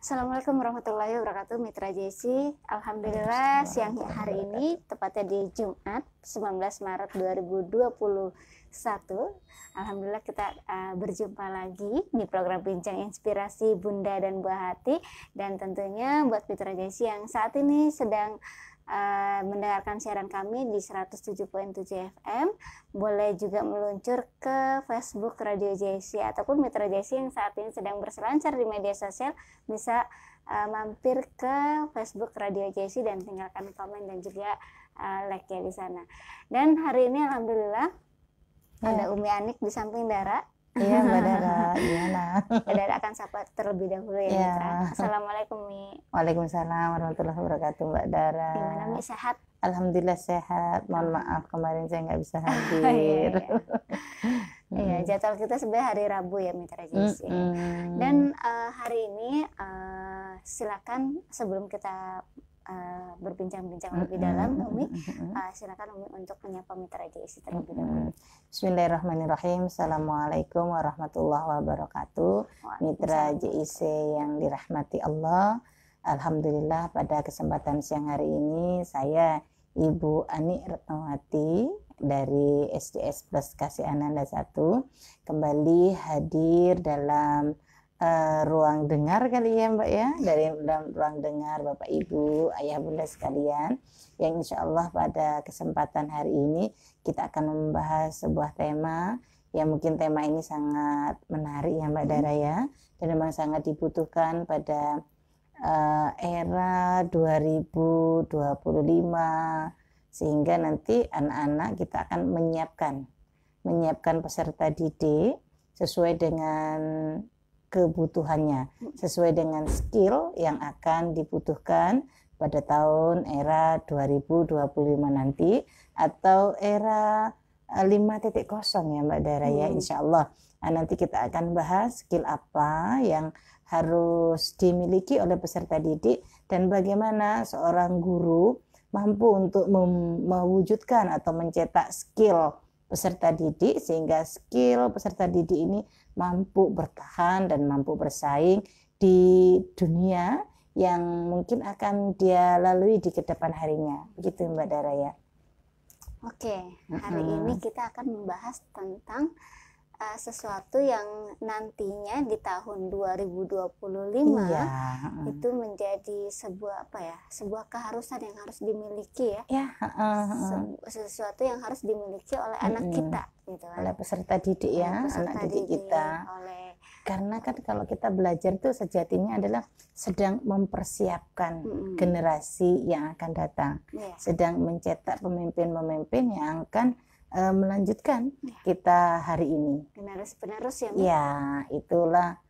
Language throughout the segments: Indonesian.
Assalamualaikum warahmatullahi wabarakatuh, Mitra Jesi. Alhamdulillah siang hari ini, tepatnya di Jumat 19 Maret 2021. Alhamdulillah kita berjumpa lagi di program Bincang Inspirasi Bunda dan Buah Hati. Dan tentunya buat Mitra Jesi yang saat ini sedang mendengarkan siaran kami di 107.7 FM, boleh juga meluncur ke Facebook Radio Jesi, ataupun Mitra Jesi yang saat ini sedang berselancar di media sosial bisa mampir ke Facebook Radio Jesi dan tinggalkan komen dan juga like ya di sana. Dan hari ini alhamdulillah ada Umi Anik di samping Dara. Iya Mbak Dara, gimana? Mbak Dara akan sapa terlebih dahulu ya, Mitra. Assalamualaikum Mi. Waalaikumsalam warahmatullahi wabarakatuh Mbak Dara. Gimana Mi, sehat? Alhamdulillah sehat. Mohon maaf kemarin saya nggak bisa hadir. Iya, jadwal kita sebenarnya hari Rabu ya Mitra Jesi. Dan hari ini silakan sebelum kita berbincang-bincang lebih dalam, Umi, silakan Umi untuk menyapa Mitra Jesi terlebih dahulu. Bismillahirrahmanirrahim. Assalamualaikum warahmatullahi wabarakatuh. Mitra JIC yang dirahmati Allah. Alhamdulillah pada kesempatan siang hari ini saya Ibu Ani Retnowati dari SDS Plus Kasih Ananda 1 kembali hadir dalam ruang dengar kali ya Mbak ya, dari dalam ruang dengar Bapak Ibu, Ayah Bunda sekalian, yang insya Allah pada kesempatan hari ini kita akan membahas sebuah tema yang mungkin tema ini sangat menarik ya Mbak Dara ya, dan memang sangat dibutuhkan pada era 2025, sehingga nanti anak-anak kita akan menyiapkan peserta didik sesuai dengan kebutuhannya, sesuai dengan skill yang akan dibutuhkan pada tahun era 2025 nanti atau era 5.0 ya Mbak Dara ya, insya Allah. Nah, nanti kita akan bahas skill apa yang harus dimiliki oleh peserta didik dan bagaimana seorang guru mampu untuk mewujudkan atau mencetak skill peserta didik sehingga skill peserta didik ini mampu bertahan dan mampu bersaing di dunia yang mungkin akan dia lalui di kedepan harinya. Begitu Mbak Dara ya. Oke, hari ini kita akan membahas tentang sesuatu yang nantinya di tahun 2025 itu menjadi sebuah sebuah keharusan yang harus dimiliki ya, sesuatu yang harus dimiliki oleh anak kita gitu kan, oleh peserta didik ya, anak didik kita, karena kan kalau kita belajar itu sejatinya adalah sedang mempersiapkan generasi yang akan datang, sedang mencetak pemimpin-pemimpin yang akan melanjutkan kita hari ini. Penerus ya. Ya, itulah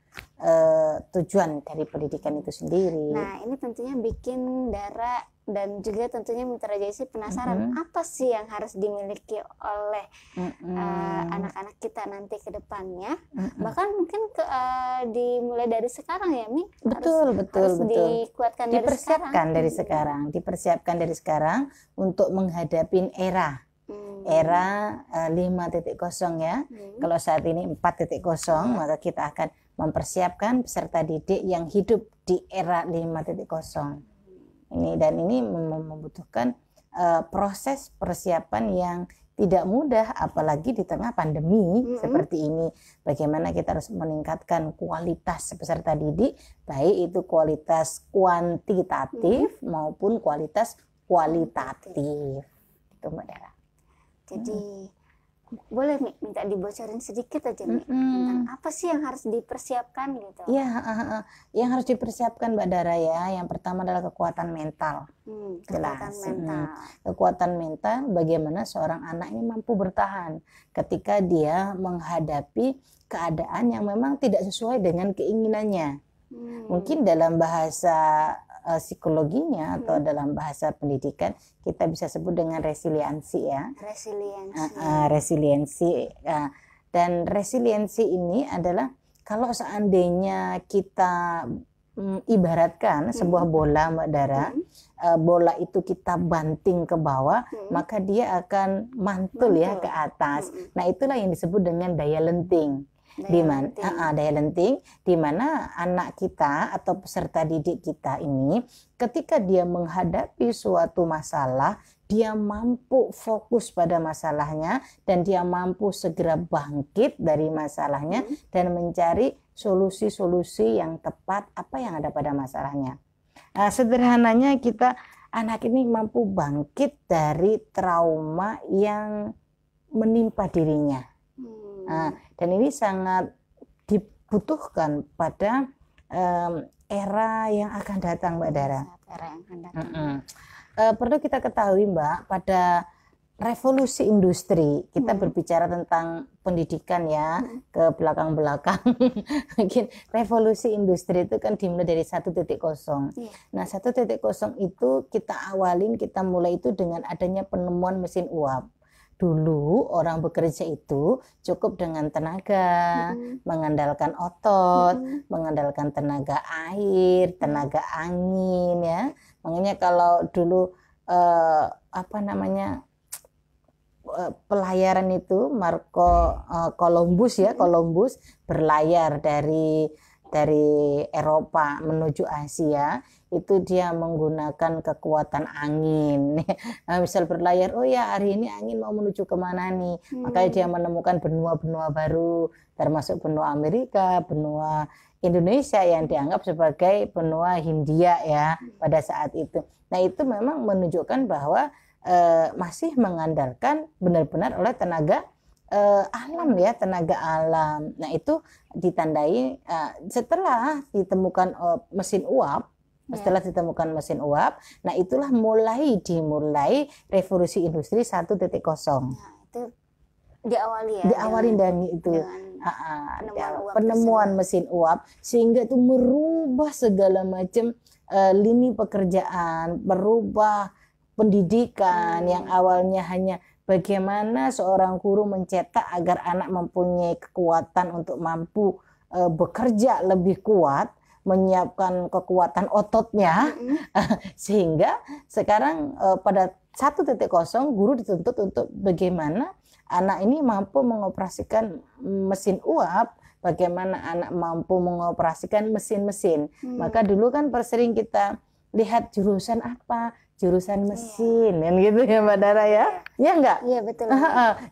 tujuan dari pendidikan itu sendiri. Nah, ini tentunya bikin Dara dan juga tentunya Mitra Jesi penasaran apa sih yang harus dimiliki oleh anak-anak kita nanti ke depannya. Bahkan mungkin dimulai dari sekarang ya, Mi. Betul. Dikuatkan dipersiapkan dari sekarang untuk menghadapi era 5.0 ya. Kalau saat ini 4.0, maka kita akan mempersiapkan peserta didik yang hidup di era 5.0. Ini membutuhkan proses persiapan yang tidak mudah, apalagi di tengah pandemi seperti ini. Bagaimana kita harus meningkatkan kualitas peserta didik, baik itu kualitas kuantitatif maupun kualitas kualitatif. Itu Mbak Dara. Jadi boleh minta dibocorin sedikit aja tentang apa sih yang harus dipersiapkan gitu? Ya, yang harus dipersiapkan Mbak Dara ya. Yang pertama adalah kekuatan mental. Kekuatan mental, bagaimana seorang anak ini mampu bertahan ketika dia menghadapi keadaan yang memang tidak sesuai dengan keinginannya. Mungkin dalam bahasa psikologinya atau dalam bahasa pendidikan kita bisa sebut dengan resiliensi ya. Resiliensi. Dan resiliensi ini adalah kalau seandainya kita ibaratkan sebuah bola Mbak Dara, bola itu kita banting ke bawah, maka dia akan mantul ya ke atas. Nah, itulah yang disebut dengan daya lenting. daya lenting, di mana anak kita atau peserta didik kita ini ketika dia menghadapi suatu masalah, dia mampu fokus pada masalahnya dan dia mampu segera bangkit dari masalahnya dan mencari solusi-solusi yang tepat apa yang ada pada masalahnya. Sederhananya anak ini mampu bangkit dari trauma yang menimpa dirinya. Dan ini sangat dibutuhkan pada era yang akan datang, Mbak Dara. Era yang akan datang. Perlu kita ketahui, Mbak, pada revolusi industri, kita berbicara tentang pendidikan ya, ke belakang-belakang. Mungkin revolusi industri itu kan dimulai dari 1.0. Nah, 1.0 itu kita mulai itu dengan adanya penemuan mesin uap. Dulu orang bekerja itu cukup dengan tenaga, mengandalkan otot, mengandalkan tenaga air, tenaga angin ya. Makanya kalau dulu pelayaran itu Columbus berlayar dari Eropa menuju Asia, itu dia menggunakan kekuatan angin. Misal berlayar, oh ya hari ini angin mau menuju kemana nih, makanya dia menemukan benua-benua baru, termasuk benua Amerika, benua Indonesia yang dianggap sebagai benua Hindia ya pada saat itu. Nah itu memang menunjukkan bahwa masih mengandalkan benar-benar oleh tenaga alam ya, tenaga alam. Nah itu ditandai setelah ditemukan mesin uap. Setelah ditemukan mesin uap, nah itulah dimulai revolusi industri 1.0. Nah, itu diawali ya. Diawali dari itu. Penemuan mesin uap sehingga itu merubah segala macam lini pekerjaan, merubah pendidikan yang awalnya hanya bagaimana seorang guru mencetak agar anak mempunyai kekuatan untuk mampu bekerja lebih kuat, menyiapkan kekuatan ototnya, sehingga sekarang pada 1.0 guru dituntut untuk bagaimana anak ini mampu mengoperasikan mesin uap, bagaimana anak mampu mengoperasikan mesin-mesin. Maka dulu kan sering kita lihat jurusan apa, jurusan mesin, kan gitu ya Mbak Dara ya? Iya enggak? Iya betul.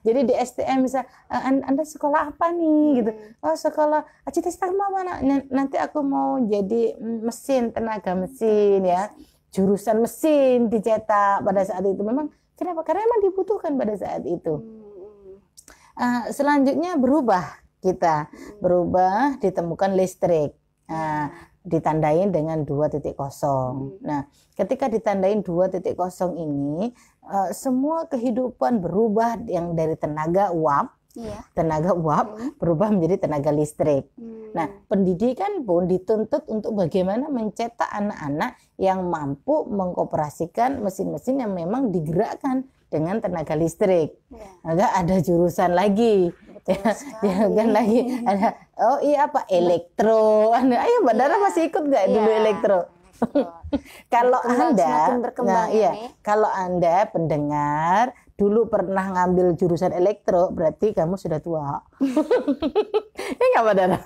Jadi di STM bisa, Anda sekolah apa nih gitu? Oh sekolah, cita-cita kamu apa? Nanti aku mau jadi mesin, tenaga mesin ya. Jurusan mesin dicetak pada saat itu memang. Kenapa? Karena memang dibutuhkan pada saat itu. Selanjutnya berubah ditemukan listrik. Ditandain dengan 2.0. Nah, ketika ditandain 2.0 ini, semua kehidupan berubah yang dari tenaga uap, berubah menjadi tenaga listrik. Nah, pendidikan pun dituntut untuk bagaimana mencetak anak-anak yang mampu mengoperasikan mesin-mesin yang memang digerakkan dengan tenaga listrik. Maka ada jurusan lagi. Jangan lagi ada elektro. Ayo Mbak Dara masih ikut nggak dulu elektro? Kalau Anda kalau Anda pendengar dulu pernah ngambil jurusan elektro, berarti kamu sudah tua. Ya nggak Mbak Dara?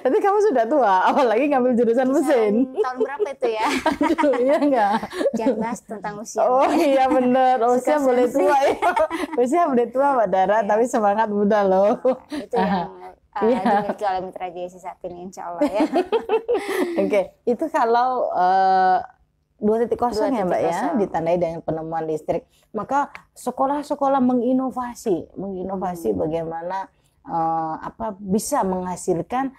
Berarti kamu sudah tua, apalagi ngambil jurusan mesin. Tahun berapa itu ya? Aduh, iya nggak? Jangan bahas tentang usia. Oh iya benar, usia boleh tua ya. Usia boleh tua Mbak Dara, tapi semangat muda loh. Itu yang dimiliki oleh Mitra JSC saat ini, insya Allah ya. Oke, itu kalau 2.0 ya Mbak ya, ditandai dengan penemuan listrik. Maka sekolah-sekolah menginovasi bagaimana bisa menghasilkan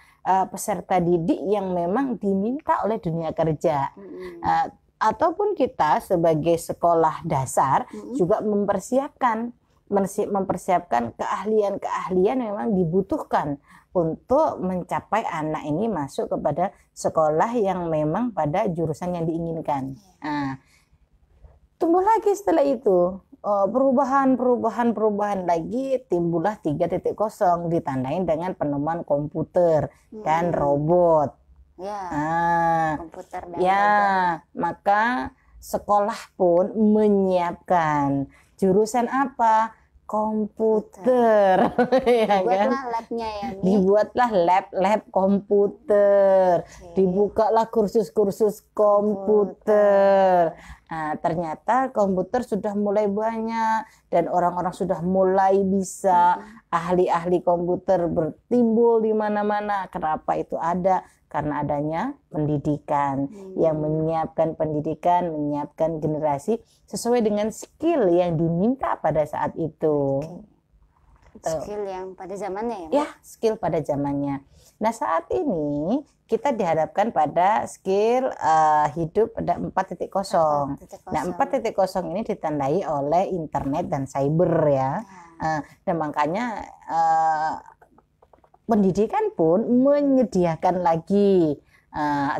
peserta didik yang memang diminta oleh dunia kerja. Ataupun kita sebagai sekolah dasar juga mempersiapkan keahlian-keahlian memang dibutuhkan untuk mencapai anak ini masuk kepada sekolah yang memang pada jurusan yang diinginkan. Tumbuh lagi setelah itu perubahan lagi, timbullah 3.0 ditandain dengan penemuan komputer dan robot. Komputer dan robot. Maka sekolah pun menyiapkan jurusan apa, komputer. Ya kan? Dibuatlah labnya ya, Mi. Dibuatlah lab komputer, dibukalah kursus-kursus komputer. Nah, ternyata komputer sudah mulai banyak dan orang-orang sudah mulai bisa, ahli-ahli komputer bertimbul di mana-mana. Kenapa itu ada? Karena adanya pendidikan yang menyiapkan pendidikan, menyiapkan generasi sesuai dengan skill yang diminta pada saat itu. Skill yang pada zamannya ya, Mi? Ya, skill pada zamannya. Nah, saat ini kita dihadapkan pada skill hidup pada 4.0. Nah, 4.0 ini ditandai oleh internet dan cyber ya. Dan makanya pendidikan pun menyediakan lagi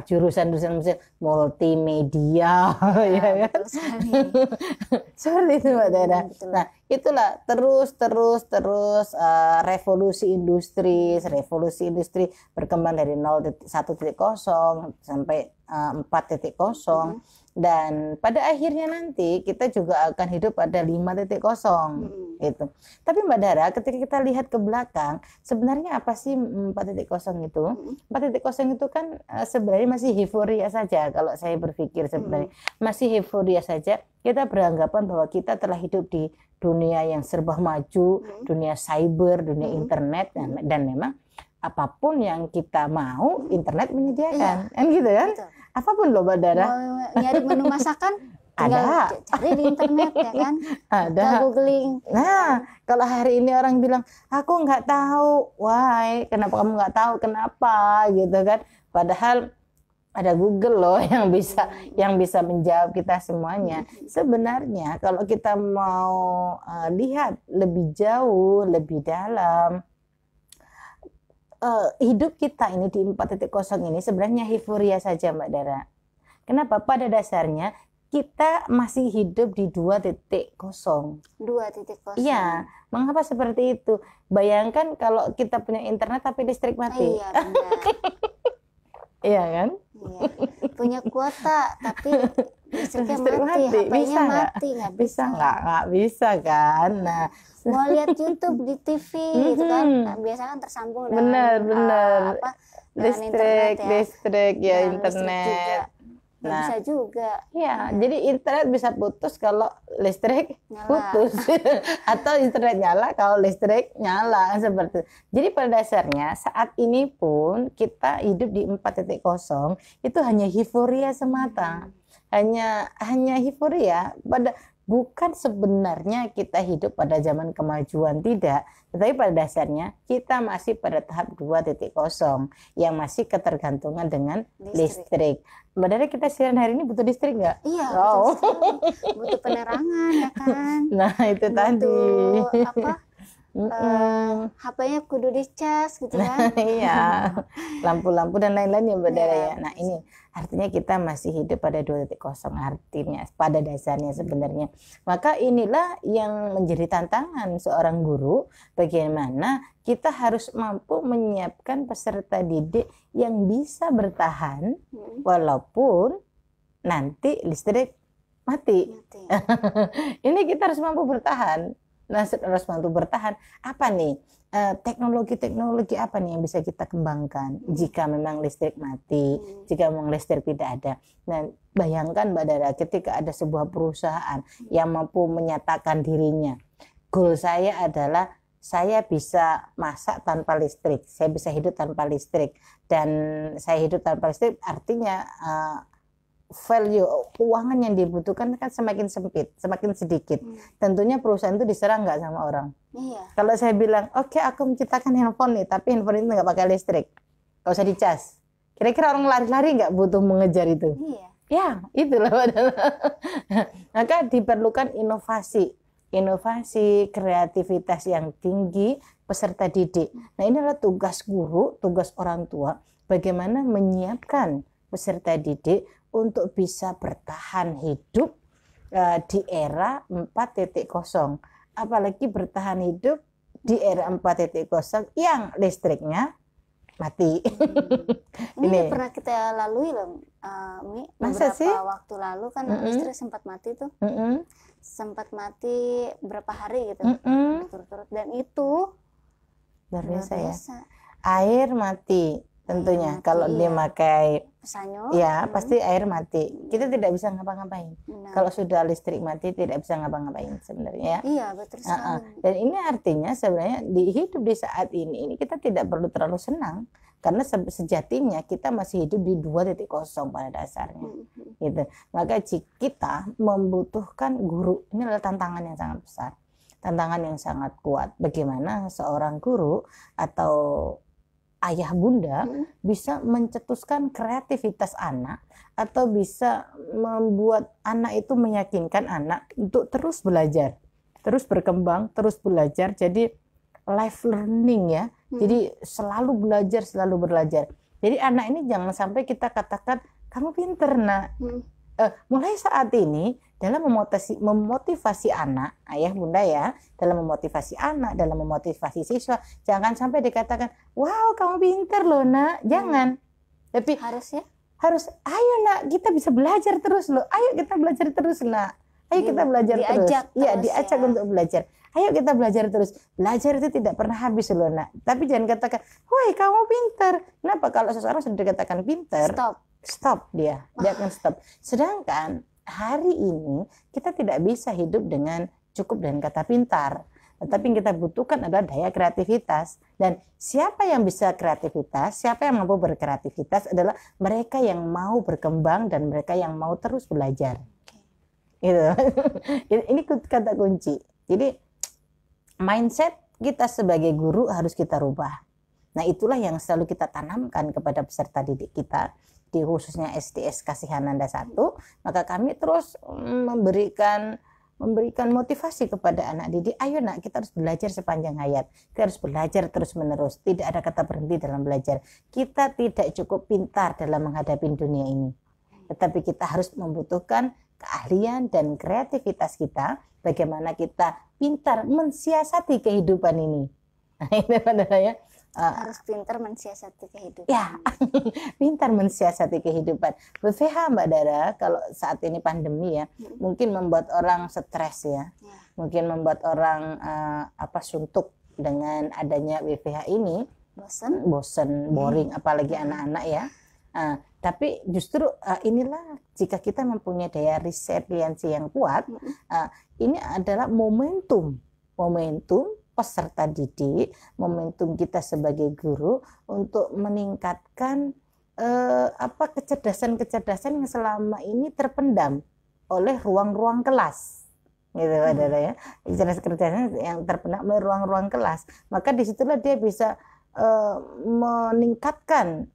jurusan-jurusan multimedia, ya kan? Seperti itu, Mbak Dara. Nah, itulah terus revolusi industri berkembang dari 1.0 sampai 4.0 dan pada akhirnya nanti kita juga akan hidup pada 5.0 itu. Tapi Mbak Dara, ketika kita lihat ke belakang, sebenarnya apa sih 4.0 itu? 4.0 itu kan sebenarnya masih euforia saja kalau saya berpikir sebenarnya. Masih euforia saja. Kita beranggapan bahwa kita telah hidup di dunia yang serba maju, dunia cyber, dunia internet dan memang apapun yang kita mau internet menyediakan. Kan gitu kan? Betul. Apapun loh Mbak Dara. Mau nyari menu masakan tinggal cari di internet ya kan? Ada. Googling. Nah, kalau hari ini orang bilang, aku nggak tahu, why? Kenapa kamu nggak tahu? Kenapa? Gitu kan? Padahal ada Google loh yang bisa menjawab kita semuanya. Sebenarnya kalau kita mau lihat lebih jauh, lebih dalam, hidup kita ini di 4.0 ini sebenarnya euforia saja Mbak Dara. Kenapa? Pada dasarnya kita masih hidup di 2.0. 2.0. Iya, mengapa seperti itu? Bayangkan kalau kita punya internet tapi listrik mati. Iya, benar. Iya kan? Iya. Punya kuota tapi listriknya Listrik mati, HP-nya bisa mati, nggak bisa. Nggak bisa kan? Nah, mau lihat YouTube di TV gitu kan, biasanya kan tersambung dengan benar. internet ya. Listrik ya, Dengan internet. Nah, bisa juga. Ya, jadi internet bisa putus kalau listrik putus atau internet nyala kalau listrik nyala seperti itu. Jadi pada dasarnya saat ini pun kita hidup di 4.0 itu hanya euforia semata. Hanya euforia, bukan sebenarnya kita hidup pada zaman kemajuan, tidak, tetapi pada dasarnya kita masih pada tahap 2.0 yang masih ketergantungan dengan listrik. Mbak Dara, kita siaran hari ini butuh listrik nggak? Iya, butuh penerangan ya kan. Nah itu tadi. HP-nya kudu dicas gitu kan. Iya, lampu-lampu dan lain-lain ya Mbak Dara ya. Nah ini artinya kita masih hidup pada 2.0 artinya pada dasarnya sebenarnya. Maka inilah yang menjadi tantangan seorang guru, bagaimana kita harus mampu menyiapkan peserta didik yang bisa bertahan walaupun nanti listrik mati. Ini kita harus mampu bertahan. Nah, harus mampu bertahan. Apa nih teknologi apa nih yang bisa kita kembangkan jika memang listrik mati, jika memang listrik tidak ada. Nah, bayangkan Mbak Dara, ketika ada sebuah perusahaan yang mampu menyatakan dirinya, goal saya adalah saya bisa masak tanpa listrik, saya bisa hidup tanpa listrik, dan saya hidup tanpa listrik artinya value keuangan yang dibutuhkan kan semakin sempit, semakin sedikit. Tentunya perusahaan itu diserang nggak sama orang. Iya. Kalau saya bilang, oke, aku menciptakan handphone nih, tapi handphone itu nggak pakai listrik, nggak usah dicas. Kira-kira orang lari-lari nggak butuh mengejar itu? Iya. Ya, itulah. Maka diperlukan inovasi, kreativitas yang tinggi peserta didik. Nah, ini adalah tugas guru, tugas orang tua, bagaimana menyiapkan peserta didik untuk bisa bertahan hidup di era 4.0. Apalagi bertahan hidup di era 4.0 yang listriknya mati. Ini pernah kita lalui loh, Mi. Masa beberapa sih? waktu lalu kan listrik sempat mati tuh. sempat mati berapa hari gitu berturut-turut, dan itu luar luar biasa ya. biasa. Air mati tentunya mati, kalau dia iya. pakai Pesanyo, ya pasti air mati. Kita tidak bisa ngapa-ngapain. Nah, Kalau sudah listrik mati tidak bisa ngapa-ngapain sebenarnya. iya betul sekali. Dan ini artinya sebenarnya di hidup di saat ini kita tidak perlu terlalu senang, karena sejatinya kita masih hidup di 2.0 pada dasarnya. Gitu. Maka kita membutuhkan guru. Ini adalah tantangan yang sangat besar, tantangan yang sangat kuat. Bagaimana seorang guru atau ayah bunda bisa mencetuskan kreativitas anak, atau bisa membuat anak itu meyakinkan anak untuk terus belajar, terus berkembang, terus belajar. Jadi life learning ya. Jadi selalu belajar, selalu belajar. Jadi anak ini jangan sampai kita katakan kamu pinter nak. Mulai saat ini dalam memotivasi anak, ayah bunda ya, dalam memotivasi anak, dalam memotivasi siswa, jangan sampai dikatakan, wow kamu pinter loh nak, jangan. Tapi harus, ayo nak, kita bisa belajar terus loh, ayo kita belajar terus nak, ayo kita belajar terus. Iya, diajak untuk belajar. Ayo kita belajar terus. Belajar itu tidak pernah habis loh nak. Tapi jangan katakan, woi kamu pinter. Kenapa? Kalau seseorang sudah dikatakan pinter, stop dia akan stop. Sedangkan hari ini kita tidak bisa hidup dengan cukup dengan kata pintar, tetapi yang kita butuhkan adalah daya kreativitas. Dan siapa yang bisa kreativitas, siapa yang mampu berkreativitas adalah mereka yang mau berkembang dan mereka yang mau terus belajar. Gitu. Ini kata kunci. Jadi mindset kita sebagai guru harus kita rubah. Nah itulah yang selalu kita tanamkan kepada peserta didik kita, di khususnya SDS Kasihananda 1, maka kami terus memberikan motivasi kepada anak didik. Ayo nak, kita harus belajar sepanjang hayat, kita harus belajar terus menerus, tidak ada kata berhenti dalam belajar. Kita tidak cukup pintar dalam menghadapi dunia ini, tetapi kita harus membutuhkan keahlian dan kreativitas kita, bagaimana kita pintar mensiasati kehidupan ini. Nah, ini adalah ya. Harus pintar mensiasati kehidupan. Ya, pintar mensiasati kehidupan. BPH Mbak Dara, kalau saat ini pandemi ya, mungkin membuat orang stres ya. Mungkin membuat orang suntuk dengan adanya WFH ini. Bosen, boring, apalagi anak-anak ya. Tapi justru inilah, jika kita mempunyai daya resiliensi yang kuat, ini adalah momentum peserta didik, momentum kita sebagai guru untuk meningkatkan kecerdasan yang selama ini terpendam oleh ruang-ruang kelas, gitu ya. Kecerdasan yang terpendam oleh ruang-ruang kelas, maka disitulah dia bisa meningkatkan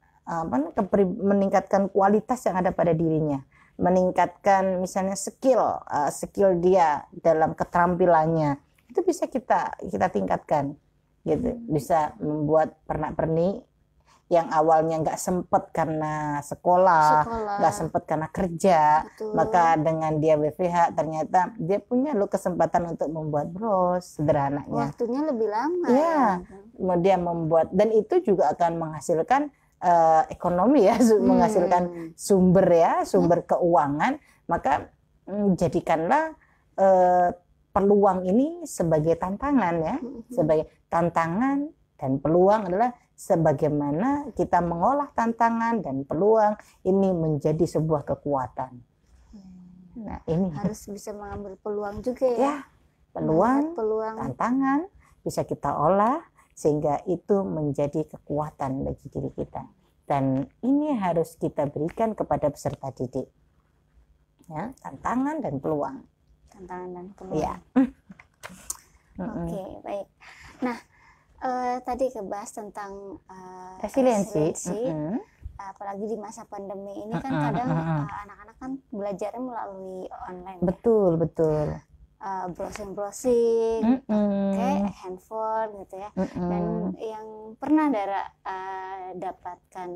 kualitas yang ada pada dirinya, meningkatkan misalnya skill dia dalam keterampilannya. Itu bisa kita tingkatkan, gitu. Bisa membuat pernak-pernik yang awalnya nggak sempet karena sekolah, nggak sempet karena kerja. Betul. Maka dengan dia WFH ternyata dia punya kesempatan untuk membuat bros sederhananya. Waktunya lebih lama. Ya, dia membuat, dan itu juga akan menghasilkan ekonomi ya, menghasilkan sumber keuangan. Maka jadikanlah peluang ini sebagai tantangan ya, sebagai tantangan dan peluang adalah sebagaimana kita mengolah tantangan dan peluang ini menjadi sebuah kekuatan. Nah ini harus bisa mengambil peluang juga ya. Ya, peluang, tantangan bisa kita olah sehingga itu menjadi kekuatan bagi diri kita. Dan ini harus kita berikan kepada peserta didik. Ya, tantangan dan peluang. Ya. Oke, baik. Nah, tadi kebahas tentang resiliensi. Apalagi di masa pandemi ini kan kadang anak-anak kan belajarnya melalui online. Betul. Browsing, pakai handphone gitu ya. Dan yang pernah Dara dapatkan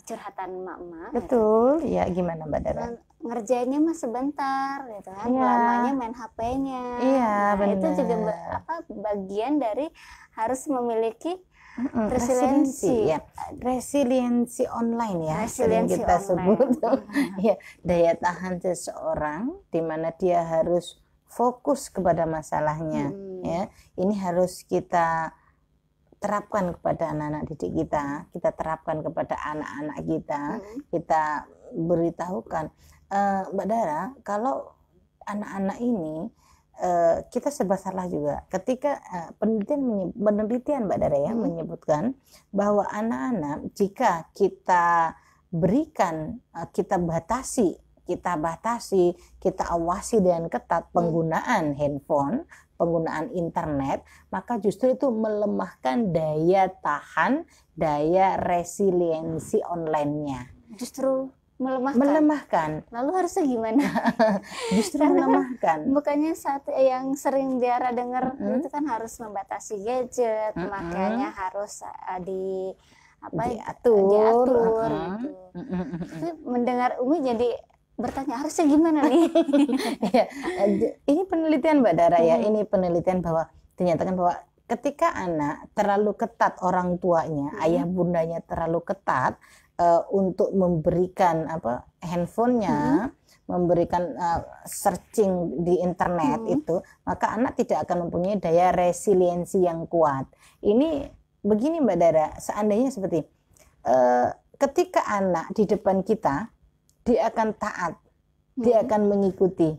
curhatan emak-emak. Betul, gitu. Ya gimana Mbak Dara? Ngerjainnya mah sebentar gitu kan, lamanya main HP-nya. Iya, nah, itu juga bagian dari harus memiliki resiliensi. Ya. Resiliensi online ya, resiliensi kita online sebut. Ya, daya tahan seseorang di mana dia harus fokus kepada masalahnya. Ya, ini harus kita terapkan kepada anak-anak didik kita terapkan kepada anak-anak kita beritahukan. Mbak Dara, kalau anak-anak ini kita serba salah juga ketika penelitian Mbak Dara ya menyebutkan bahwa anak-anak jika kita berikan, kita batasi, kita awasi dengan ketat penggunaan handphone, penggunaan internet, maka justru itu melemahkan daya tahan, daya resiliensi online-nya. Justru melemahkan. Lalu harusnya gimana? Justru melemahkan. Bukannya saat yang sering Diara dengar itu kan harus membatasi gadget, makanya harus diatur gitu. Tapi mendengar Umi jadi bertanya harusnya gimana nih? Ya, ini penelitian Mbak Dara ya, ini penelitian bahwa dinyatakan bahwa ketika anak terlalu ketat orang tuanya, ayah bundanya terlalu ketat untuk memberikan handphonenya, memberikan searching di internet itu, maka anak tidak akan mempunyai daya resiliensi yang kuat. Ini begini Mbak Dara, seandainya seperti ketika anak di depan kita, dia akan taat, dia akan mengikuti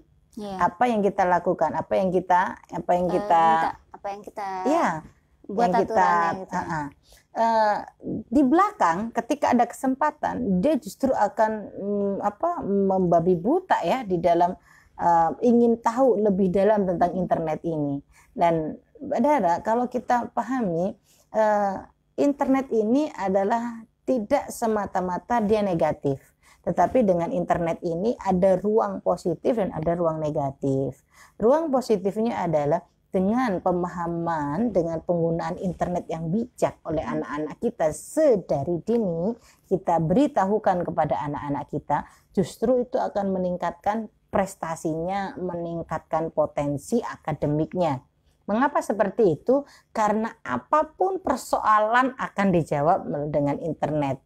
apa yang kita lakukan, apa yang kita buat aturannya gitu. Di belakang ketika ada kesempatan dia justru akan membabi buta ya di dalam ingin tahu lebih dalam tentang internet ini. Dan Mbak Dara, kalau kita pahami internet ini adalah tidak semata-mata dia negatif. Tetapi dengan internet ini ada ruang positif dan ada ruang negatif. Ruang positifnya adalah dengan pemahaman, dengan penggunaan internet yang bijak oleh anak-anak kita sedari dini, kita beritahukan kepada anak-anak kita, justru itu akan meningkatkan prestasinya, meningkatkan potensi akademiknya. Mengapa seperti itu? Karena apapun persoalan akan dijawab dengan internet.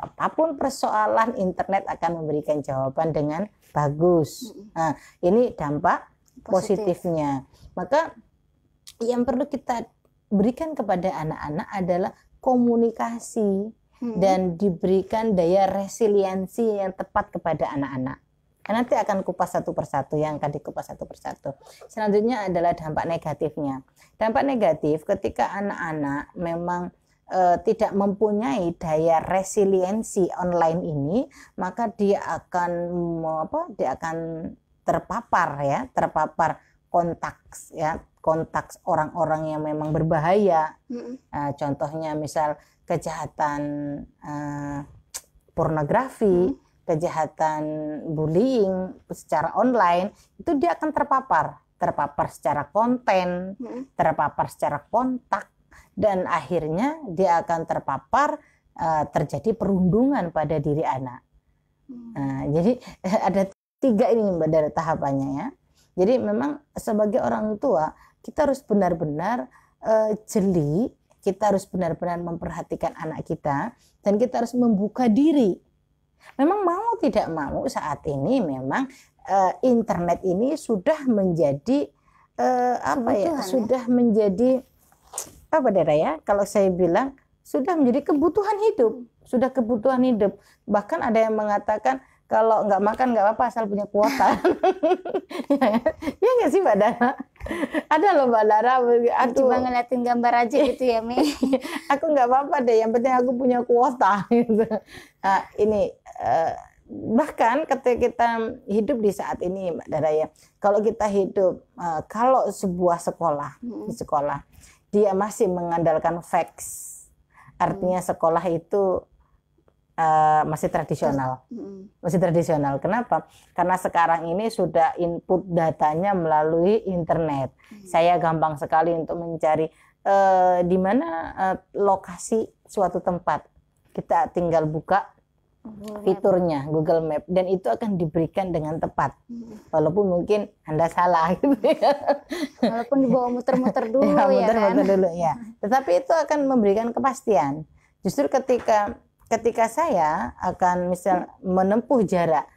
Apapun persoalan, internet akan memberikan jawaban dengan bagus. Nah, ini dampak positifnya. Maka yang perlu kita berikan kepada anak-anak adalah komunikasi dan diberikan daya resiliensi yang tepat kepada anak-anak. Nanti akan kupas satu persatu, yang akan dikupas satu persatu. Selanjutnya adalah dampak negatifnya. Dampak negatif ketika anak-anak memang tidak mempunyai daya resiliensi online ini, maka dia akan terpapar kontak orang-orang yang memang berbahaya. Contohnya misal kejahatan pornografi, kejahatan bullying secara online, itu dia akan terpapar secara konten, terpapar secara kontak, dan akhirnya dia akan terpapar terjadi perundungan pada diri anak. Jadi ada 3 ini Mbak Dara tahapannya ya. Jadi memang sebagai orang tua kita harus benar-benar jeli, kita harus benar-benar memperhatikan anak kita, dan kita harus membuka diri. Memang mau tidak mau saat ini memang internet ini sudah menjadi sudah menjadi Dara ya, kalau saya bilang sudah menjadi kebutuhan hidup. Bahkan ada yang mengatakan kalau nggak makan nggak apa-apa asal punya kuota. Ya nggak sih Mbak Dara? Ada loh Mbak Dara, aku cuma ngeliatin gambar aja gitu ya Mi. Aku nggak apa-apa deh, yang penting aku punya kuota gitu. Nah, ini bahkan ketika kita hidup di saat ini Mbak Dara ya, kalau kita hidup kalau sebuah sekolah di sekolah dia masih mengandalkan fax, artinya sekolah itu masih tradisional. Kenapa? Karena sekarang ini sudah input datanya melalui internet. Saya gampang sekali untuk mencari di mana lokasi suatu tempat. Kita tinggal buka fiturnya Google Map dan itu akan diberikan dengan tepat. Walaupun mungkin Anda salah gitu ya. Walaupun dibawa muter-muter dulu ya. Tetapi itu akan memberikan kepastian. Justru ketika saya akan misal menempuh jarak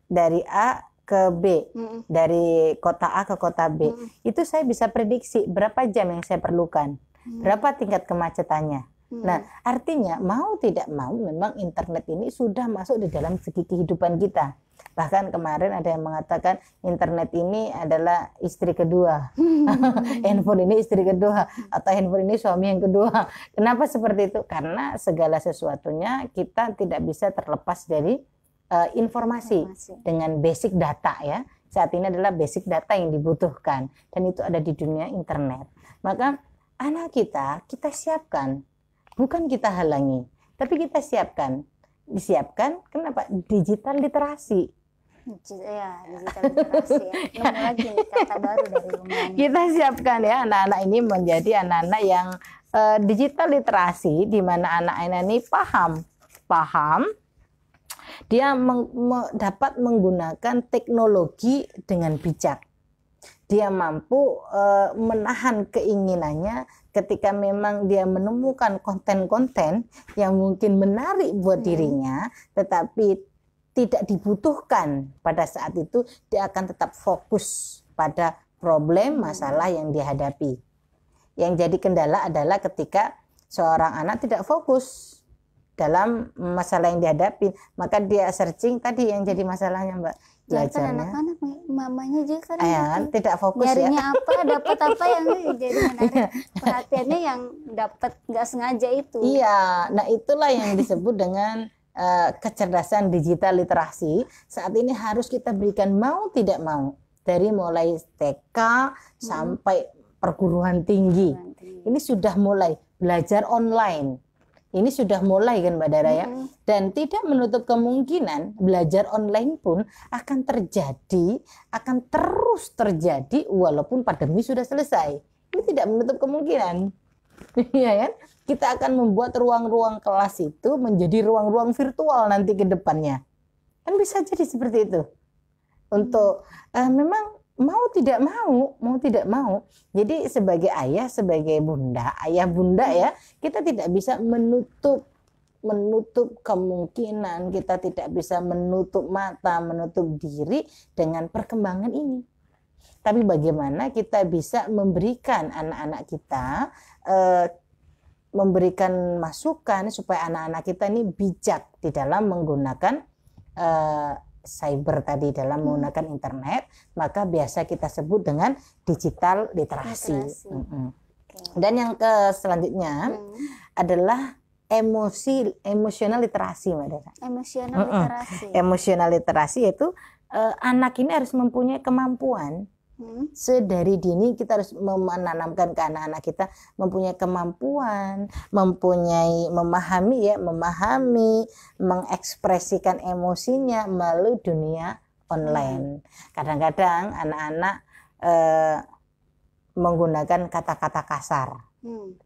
dari A ke B, dari kota A ke kota B, itu saya bisa prediksi berapa jam yang saya perlukan, berapa tingkat kemacetannya. Nah, artinya mau tidak mau memang internet ini sudah masuk di dalam segi kehidupan kita. Bahkan kemarin ada yang mengatakan internet ini adalah istri kedua, handphone ini istri kedua, atau handphone ini suami yang kedua. Kenapa seperti itu? Karena segala sesuatunya kita tidak bisa terlepas dari informasi dengan basic data ya. Saat ini adalah basic data yang dibutuhkan dan itu ada di dunia internet. Maka anak kita siapkan, bukan kita halangi, tapi kita siapkan. Disiapkan kenapa? Digital literasi. Ya, digital literasi ya. Nemu lagi nih kata baru dari rumah. Kita siapkan ya anak-anak ini menjadi anak-anak yang digital literasi, di mana anak-anak ini paham dia dapat menggunakan teknologi dengan bijak. Dia mampu menahan keinginannya ketika memang dia menemukan konten-konten yang mungkin menarik buat dirinya, tetapi tidak dibutuhkan pada saat itu, dia akan tetap fokus pada problem masalah yang dihadapi. Yang jadi kendala adalah ketika seorang anak tidak fokus dalam masalah yang dihadapi, maka dia searching tadi yang jadi masalahnya, Mbak. Jangan anak-anak, mamanya juga kan tidak fokus nyarinya ya. apa, dapat apa yang jadi menarik perhatiannya yang dapat nggak sengaja itu. Iya, nah itulah yang disebut dengan kecerdasan digital literasi. Saat ini harus kita berikan mau tidak mau, dari mulai TK sampai perguruan tinggi. Ini sudah mulai belajar online. Ini sudah mulai kan Mbak Dara ya. Dan tidak menutup kemungkinan belajar online pun akan terjadi, akan terus terjadi walaupun pandemi sudah selesai. Ini tidak menutup kemungkinan. Ya kan? Kita akan membuat ruang-ruang kelas itu menjadi ruang-ruang virtual nanti ke depannya. Kan bisa jadi seperti itu. Untuk memang mau tidak mau. Jadi sebagai ayah, sebagai ayah bunda ya, kita tidak bisa menutup kemungkinan, kita tidak bisa menutup mata, menutup diri dengan perkembangan ini. Tapi bagaimana kita bisa memberikan anak-anak kita, memberikan masukan supaya anak-anak kita ini bijak di dalam menggunakan cyber tadi, dalam menggunakan internet, maka biasa kita sebut dengan digital literasi. Dan yang selanjutnya adalah emosional literasi, Mbak Dara. Emosional literasi yaitu anak ini harus mempunyai kemampuan. Sedari dini kita harus menanamkan ke anak-anak kita mempunyai kemampuan, memahami, mengekspresikan emosinya melalui dunia online. Kadang-kadang anak-anak menggunakan kata-kata kasar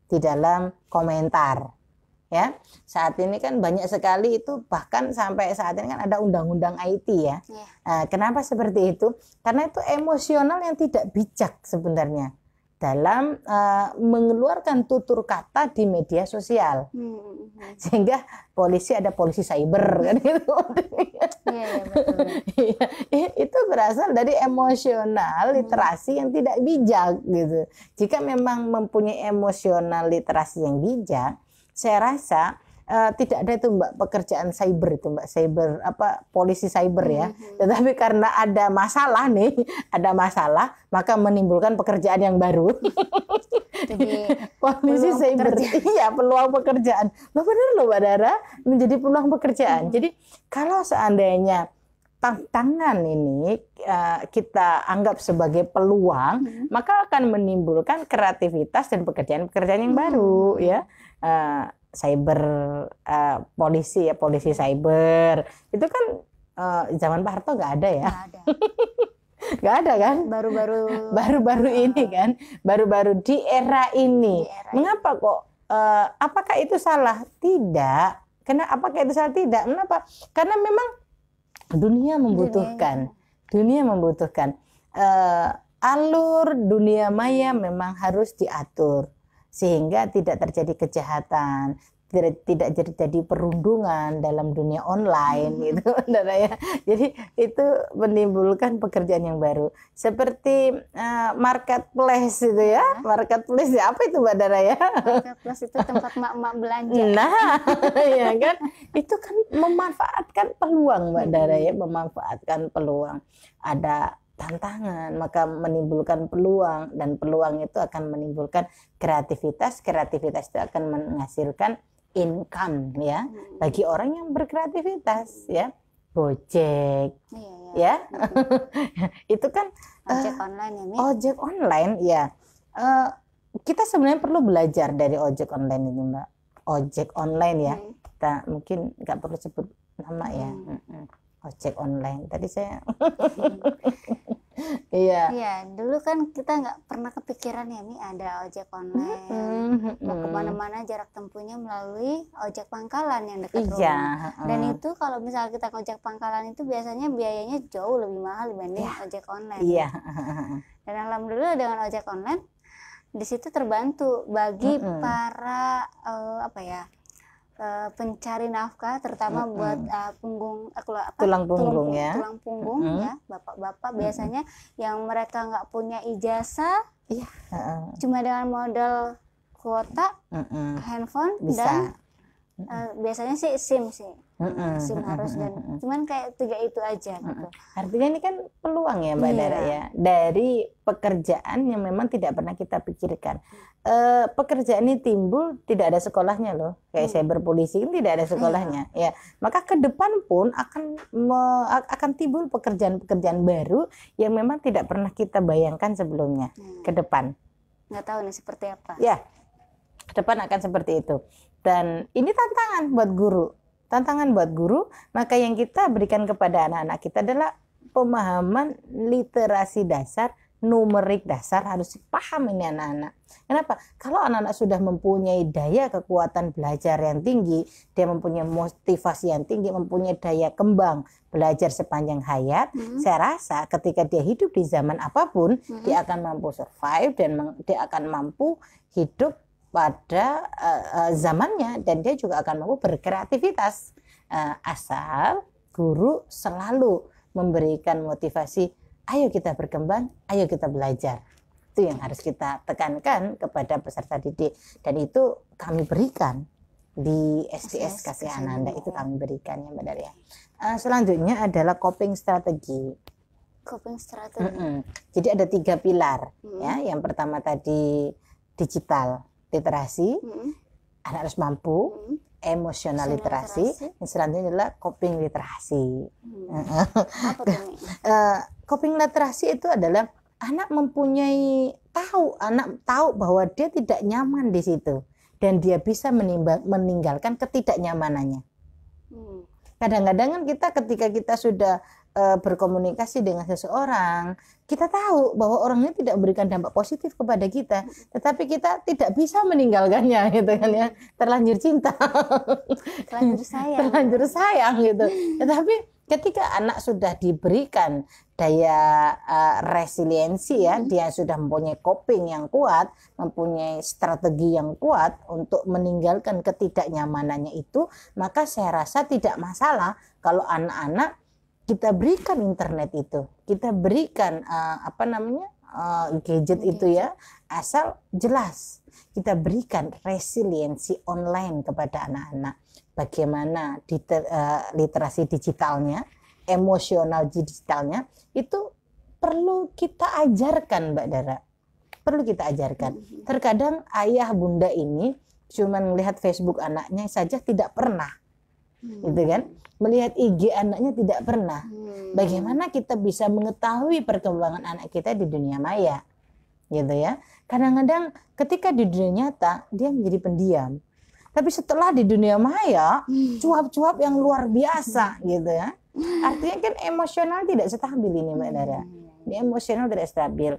di dalam komentar. Ya, saat ini kan banyak sekali itu, bahkan sampai saat ini kan ada undang-undang IT ya. Nah, kenapa seperti itu? Karena itu emosional yang tidak bijak sebenarnya dalam mengeluarkan tutur kata di media sosial. Sehingga ada polisi cyber kan gitu. Itu berasal dari emosional literasi yang tidak bijak gitu. Jika memang mempunyai emosional literasi yang bijak, saya rasa tidak ada itu Mbak pekerjaan cyber itu Mbak, polisi cyber ya. Tetapi karena ada masalah maka menimbulkan pekerjaan yang baru. Jadi polisi cyber, iya, peluang pekerjaan. Loh benar loh Mbak Dara, menjadi peluang pekerjaan. Jadi kalau seandainya tantangan ini kita anggap sebagai peluang, maka akan menimbulkan kreativitas dan pekerjaan-pekerjaan yang baru ya. Cyber polisi cyber itu kan zaman Pak Harto nggak ada ya. Nggak ada kan? Baru-baru ini kan, baru-baru di era ini. Mengapa kok? Apakah itu salah? Tidak. Apakah itu salah? Tidak. Kenapa? Karena memang dunia membutuhkan. Alur dunia maya memang harus diatur sehingga tidak terjadi kejahatan, tidak jadi perundungan dalam dunia online gitu, Saudara ya. Jadi itu menimbulkan pekerjaan yang baru seperti marketplace itu ya. Marketplace ya, apa itu Mbak Dara ya? Marketplace itu tempat mak-mak belanja. Nah, ya kan, itu kan memanfaatkan peluang Mbak Dara ya, memanfaatkan peluang. Ada tantangan maka menimbulkan peluang, dan peluang itu akan menimbulkan kreativitas itu akan menghasilkan income ya bagi orang yang berkreativitas ya. Gojek ya itu kan ojek online ya, Mi? Ojek online ya. Kita sebenarnya perlu belajar dari ojek online ini Mbak. Ojek online ya, kita mungkin nggak perlu sebut nama ya. Ojek online tadi saya Iya, dulu kan kita nggak pernah kepikiran ya, Mi, ada ojek online. Mau kemana-mana jarak tempuhnya melalui ojek pangkalan yang dekat rumah. Dan itu kalau misalnya kita ke ojek pangkalan itu biasanya biayanya jauh lebih mahal dibanding ojek online. Iya. Dan alhamdulillah dengan ojek online di situ terbantu bagi para pencari nafkah, terutama buat tulang punggung ya, bapak-bapak biasanya yang mereka nggak punya ijazah, cuma dengan modal kuota, handphone bisa. Dan biasanya sih SIM harus, dan cuman kayak 3 itu aja gitu. Artinya ini kan peluang ya Mbak Dara ya, dari pekerjaan yang memang tidak pernah kita pikirkan. Pekerjaan ini timbul tidak ada sekolahnya loh, kayak cyber polisi ini tidak ada sekolahnya ya. Maka ke depan pun akan timbul pekerjaan-pekerjaan baru yang memang tidak pernah kita bayangkan sebelumnya ke depan. Nggak tahu nih seperti apa ya, ke depan akan seperti itu. Dan ini tantangan buat guru, maka yang kita berikan kepada anak-anak kita adalah pemahaman literasi dasar, numerik dasar, harus paham ini anak-anak. Kenapa? Kalau anak-anak sudah mempunyai daya kekuatan belajar yang tinggi, dia mempunyai motivasi yang tinggi, mempunyai daya kembang belajar sepanjang hayat, saya rasa ketika dia hidup di zaman apapun, dia akan mampu survive dan dia akan mampu hidup pada zamannya, dan dia juga akan mampu berkreativitas, asal guru selalu memberikan motivasi, ayo kita berkembang, ayo kita belajar. Itu yang harus kita tekankan kepada peserta didik, dan itu kami berikan di SDS Kasih Ananda, itu kami berikan ya Mbak Daria. Selanjutnya adalah coping strategi. Jadi ada 3 pilar ya. Yang pertama tadi digital literasi, anak harus mampu, emosional literasi, yang selanjutnya adalah coping literasi. Coping literasi itu adalah anak tahu bahwa dia tidak nyaman di situ, dan dia bisa meninggalkan ketidaknyamanannya. Kadang-kadang kan ketika kita sudah berkomunikasi dengan seseorang, kita tahu bahwa orangnya tidak memberikan dampak positif kepada kita, tetapi kita tidak bisa meninggalkannya gitu kan ya, terlanjur cinta, terlanjur sayang gitu. Tetapi ketika anak sudah diberikan daya resiliensi ya, dia sudah mempunyai coping yang kuat, mempunyai strategi yang kuat untuk meninggalkan ketidaknyamanannya itu, maka saya rasa tidak masalah kalau anak-anak kita berikan internet itu, kita berikan gadget itu ya, asal jelas kita berikan resiliensi online kepada anak-anak. Bagaimana literasi digitalnya, emosional digitalnya itu perlu kita ajarkan Mbak Dara, perlu kita ajarkan. Terkadang ayah bunda ini cuma melihat Facebook anaknya saja tidak pernah, gitu kan? Melihat IG anaknya tidak pernah. Bagaimana kita bisa mengetahui perkembangan anak kita di dunia maya, gitu ya? Kadang-kadang ketika di dunia nyata dia menjadi pendiam, tapi setelah di dunia maya cuap-cuap yang luar biasa, gitu ya. Artinya kan emosional tidak stabil ini Mbak Dara. Ini emosional tidak stabil.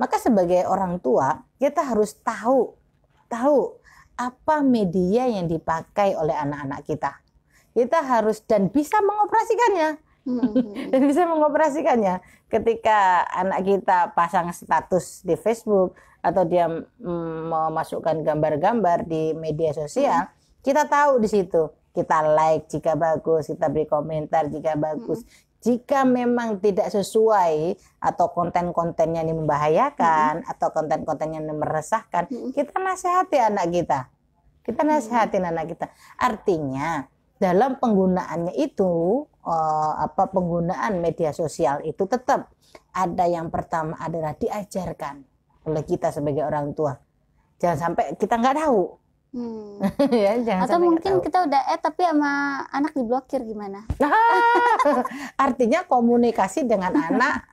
Maka sebagai orang tua kita harus tahu apa media yang dipakai oleh anak-anak kita. Kita harus dan bisa mengoperasikannya. dan bisa mengoperasikannya. Ketika anak kita pasang status di Facebook atau dia memasukkan gambar-gambar di media sosial, kita tahu di situ. Kita like jika bagus, kita beri komentar jika bagus. Jika memang tidak sesuai atau konten-kontennya ini membahayakan atau konten-kontennya ini meresahkan, kita nasihati anak kita. Kita nasihatin anak kita. Artinya dalam penggunaannya itu penggunaan media sosial itu tetap ada yang pertama adalah diajarkan oleh kita sebagai orang tua. Jangan sampai kita nggak tahu. Ya, jangan atau sampai mungkin tahu. kita udah tapi sama anak diblokir gimana? Artinya komunikasi dengan anak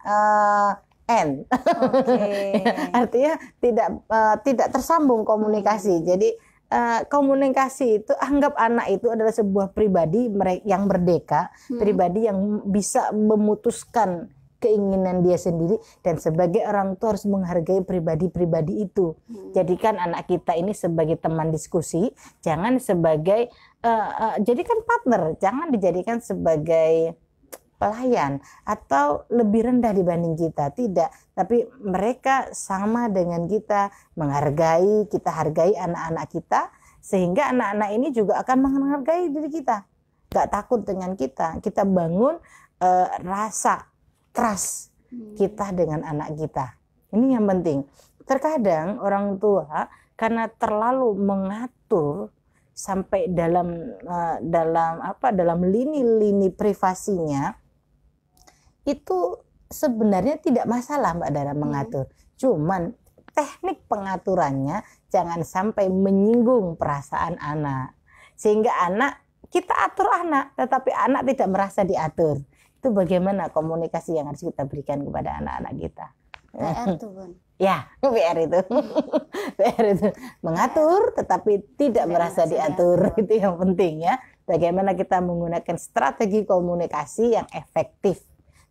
end. Artinya tidak tersambung komunikasi. Jadi komunikasi itu, anggap anak itu adalah sebuah pribadi yang merdeka, pribadi yang bisa memutuskan keinginan dia sendiri, dan sebagai orang tua harus menghargai pribadi-pribadi itu. Jadikan anak kita ini sebagai teman diskusi, jangan sebagai jadikan partner, jangan dijadikan sebagai pelayan atau lebih rendah dibanding kita, tidak, tapi mereka sama dengan kita, menghargai, kita hargai anak-anak kita, sehingga anak-anak ini juga akan menghargai diri kita, gak takut dengan kita bangun rasa trust kita dengan anak kita. Ini yang penting. Terkadang orang tua karena terlalu mengatur sampai dalam lini-lini privasinya, itu sebenarnya tidak masalah Mbak Dara mengatur. Cuman teknik pengaturannya jangan sampai menyinggung perasaan anak. Sehingga kita atur anak, tetapi anak tidak merasa diatur. Itu bagaimana komunikasi yang harus kita berikan kepada anak-anak kita. PR tuh, Bun. Ya, PR itu. PR itu mengatur tetapi tidak merasa diatur. Itu yang penting ya. Bagaimana kita menggunakan strategi komunikasi yang efektif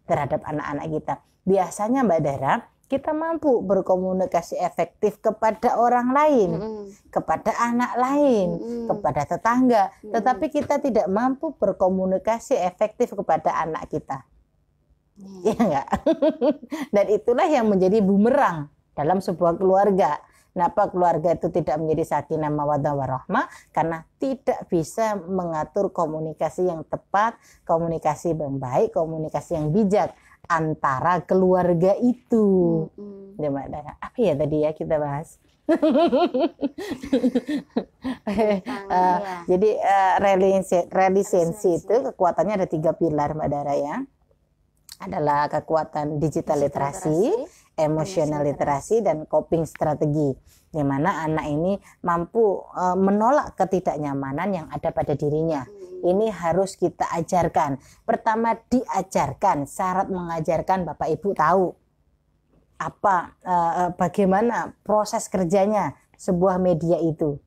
terhadap anak-anak kita. Biasanya Mbak Dara, kita mampu berkomunikasi efektif kepada orang lain, kepada anak lain, kepada tetangga, tetapi kita tidak mampu berkomunikasi efektif kepada anak kita. Ya enggak? Dan itulah yang menjadi bumerang dalam sebuah keluarga. Kenapa keluarga itu tidak menjadi sakinah mawaddah warahmah? Karena tidak bisa mengatur komunikasi yang tepat, komunikasi yang baik, komunikasi yang bijak antara keluarga itu. Apa ya tadi ya kita bahas? Jadi relisensi itu kekuatannya ada 3 pilar Mbak Dara ya. Adalah kekuatan digital literasi, emotional literasi, dan coping strategi, di mana anak ini mampu menolak ketidaknyamanan yang ada pada dirinya. Ini harus kita ajarkan. Pertama diajarkan, syarat mengajarkan Bapak Ibu tahu bagaimana proses kerjanya sebuah media itu.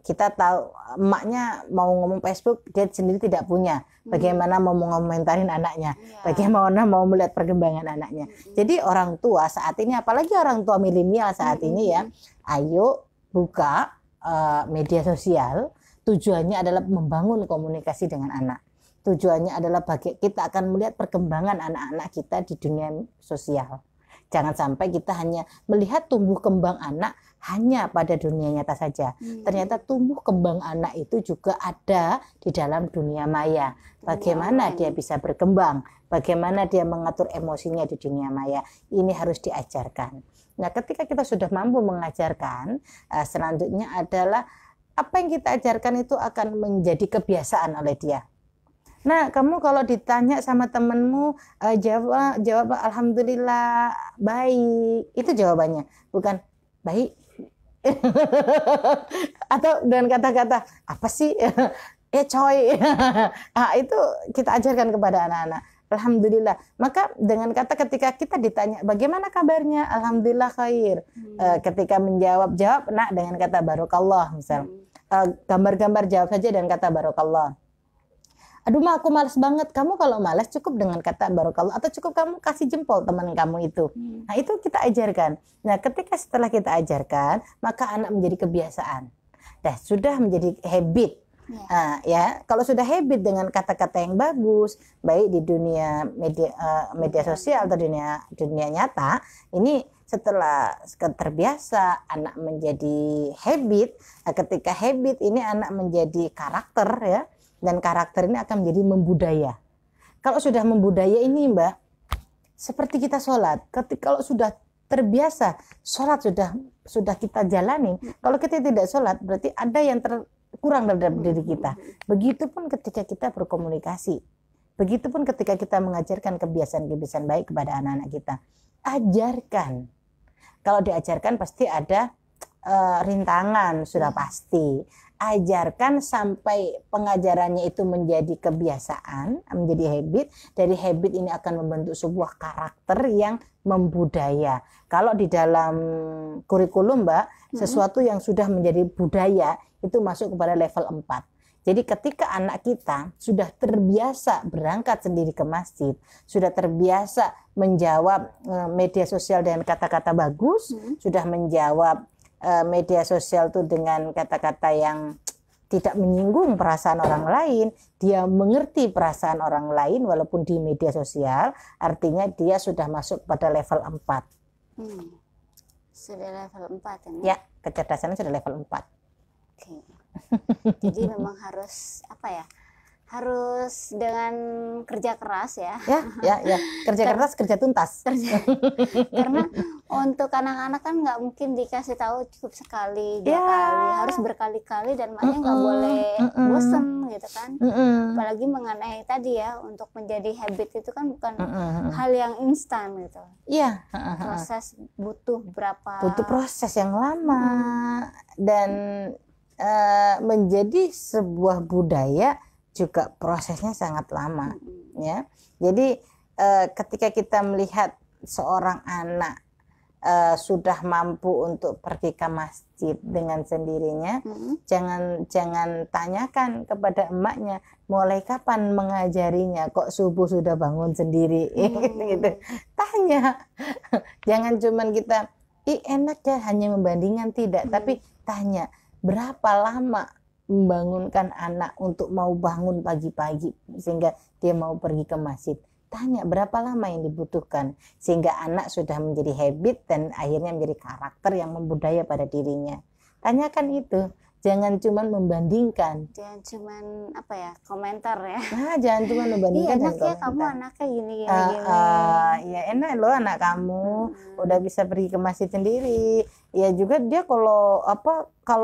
Kita tahu emaknya mau ngomong Facebook, dia sendiri tidak punya. Bagaimana mau ngomentarin anaknya, bagaimana mau melihat perkembangan anaknya. Jadi orang tua saat ini, apalagi orang tua milenial saat ini ya, ayo buka media sosial. Tujuannya adalah membangun komunikasi dengan anak. Tujuannya adalah kita akan melihat perkembangan anak-anak kita di dunia sosial. Jangan sampai kita hanya melihat tumbuh kembang anak hanya pada dunia nyata saja. Ternyata tumbuh kembang anak itu juga ada di dalam dunia maya. Bagaimana dia bisa berkembang, bagaimana dia mengatur emosinya di dunia maya. Ini harus diajarkan. Nah, ketika kita sudah mampu mengajarkan, selanjutnya adalah apa yang kita ajarkan itu akan menjadi kebiasaan oleh dia. Nah, kamu kalau ditanya sama temenmu, jawab alhamdulillah, baik. Itu jawabannya, bukan baik. Atau dengan kata-kata apa sih? Coy. Itu kita ajarkan kepada anak-anak. Alhamdulillah. Maka dengan kata ketika kita ditanya bagaimana kabarnya, alhamdulillah khair. Ketika menjawab, nak dengan kata barokallah misal. Gambar-gambar jawab saja dengan kata barokallah. Aduh mah aku malas banget. Kamu kalau malas cukup dengan kata barokallah, atau cukup kamu kasih jempol teman kamu itu. Nah, itu kita ajarkan. Nah, ketika setelah kita ajarkan, maka anak menjadi kebiasaan. Sudah menjadi habit. Nah, ya, kalau sudah habit dengan kata-kata yang bagus, baik di dunia media sosial atau dunia nyata, ini setelah terbiasa anak menjadi habit. Nah, ketika habit ini anak menjadi karakter ya, dan karakter ini akan menjadi membudaya. Kalau sudah membudaya ini, Mbak, seperti kita sholat, kalau sudah terbiasa sholat sudah kita jalani. Kalau kita tidak sholat, berarti ada yang kurang dalam diri kita. Begitupun ketika kita berkomunikasi, begitupun ketika kita mengajarkan kebiasaan-kebiasaan baik kepada anak-anak kita. Ajarkan. Kalau diajarkan pasti ada rintangan, sudah pasti. Ajarkan sampai pengajarannya itu menjadi kebiasaan, menjadi habit. Dari habit ini akan membentuk sebuah karakter yang membudaya. Kalau di dalam kurikulum, Mbak, sesuatu yang sudah menjadi budaya itu masuk kepada level 4. Jadi ketika anak kita sudah terbiasa berangkat sendiri ke masjid, sudah terbiasa menjawab media sosial dengan kata-kata bagus, sudah menjawab media sosial itu dengan kata-kata yang tidak menyinggung perasaan orang lain, dia mengerti perasaan orang lain walaupun di media sosial, artinya dia sudah masuk pada level 4. Sudah level 4 ya? Ya, kecerdasannya sudah level 4. Oke. Jadi memang harus harus dengan kerja keras ya. Ya. Kerja keras, kerja tuntas. Karena untuk anak-anak kan nggak mungkin dikasih tahu cukup sekali, 2 kali, harus berkali-kali dan makanya nggak boleh bosen gitu kan. Apalagi mengenai tadi ya, untuk menjadi habit itu kan bukan hal yang instan gitu. Iya. Proses butuh proses yang lama dan menjadi sebuah budaya juga prosesnya sangat lama ya. Jadi ketika kita melihat seorang anak sudah mampu untuk pergi ke masjid dengan sendirinya, jangan tanyakan kepada emaknya mulai kapan mengajarinya, kok subuh sudah bangun sendiri gitu. Tanya. Jangan cuman kita enak ya hanya membandingkan, tidak, tapi tanya berapa lama membangunkan anak untuk mau bangun pagi-pagi sehingga dia mau pergi ke masjid. Tanya berapa lama yang dibutuhkan sehingga anak sudah menjadi habit dan akhirnya menjadi karakter yang membudaya pada dirinya. Tanyakan itu. Jangan cuma membandingkan. Jangan cuma komentar ya. Nah, jangan cuma membandingkan. Iya, enak ya kamu anaknya gini. Ya enak loh anak kamu udah bisa pergi ke masjid sendiri. Ya juga dia kalau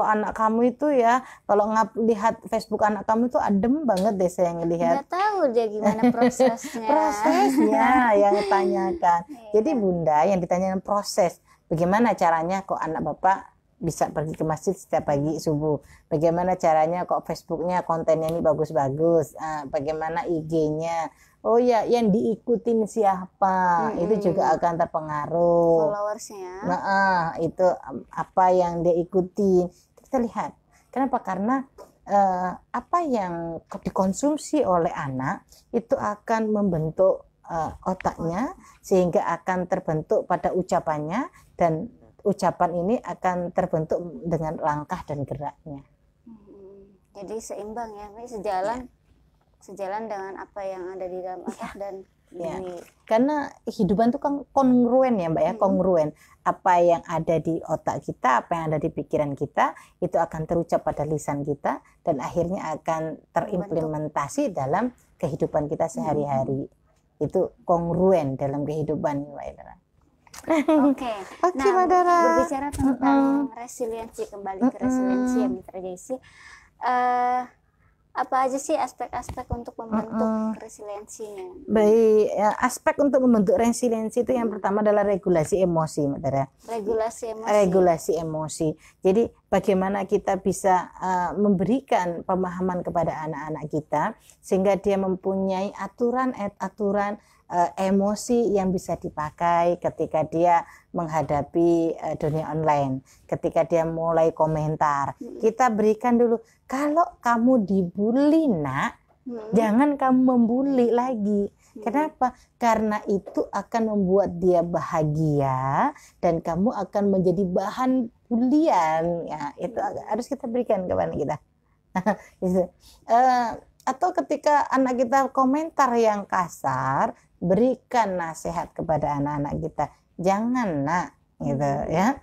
anak kamu itu ya, kalau lihat Facebook anak kamu itu adem banget deh saya ngelihat. Nggak tahu dia gimana prosesnya. Prosesnya yang ditanyakan. Jadi Bunda yang ditanyakan proses. Bagaimana caranya kok anak Bapak bisa pergi ke masjid setiap pagi subuh? Bagaimana caranya kok Facebooknya kontennya ini bagus-bagus? Bagaimana IG-nya? Oh ya, yang diikutin siapa? Itu juga akan terpengaruh. Followersnya. Nah, itu apa yang dia ikutin. Kita lihat. Kenapa? Karena apa yang dikonsumsi oleh anak itu akan membentuk otaknya sehingga akan terbentuk pada ucapannya, dan ucapan ini akan terbentuk dengan langkah dan geraknya. Jadi seimbang ya, sejalan dengan apa yang ada di dalam otak dan karena kehidupan itu kan kongruen ya Mbak ya, kongruen. Apa yang ada di otak kita, apa yang ada di pikiran kita, itu akan terucap pada lisan kita dan akhirnya akan terimplementasi dalam kehidupan kita sehari-hari. Itu kongruen dalam kehidupan Mbak Edra. Oke, Madara. Berbicara tentang resiliensi, kembali ke resiliensi ya Mitra Jaycee, apa aja sih aspek-aspek untuk membentuk resiliensinya? Baik, ya, aspek untuk membentuk resiliensi itu yang pertama adalah regulasi emosi, Madara. Regulasi emosi. Jadi bagaimana kita bisa memberikan pemahaman kepada anak-anak kita sehingga dia mempunyai aturan emosi yang bisa dipakai ketika dia menghadapi dunia online, ketika dia mulai komentar. Kita berikan dulu, kalau kamu dibully nak, jangan kamu membuli lagi. Kenapa? Karena itu akan membuat dia bahagia dan kamu akan menjadi bahan bulian. Ya, itu harus kita berikan kepada kita. Gitu. Atau ketika anak kita komentar yang kasar, berikan nasihat kepada anak-anak kita, jangan nak, gitu ya.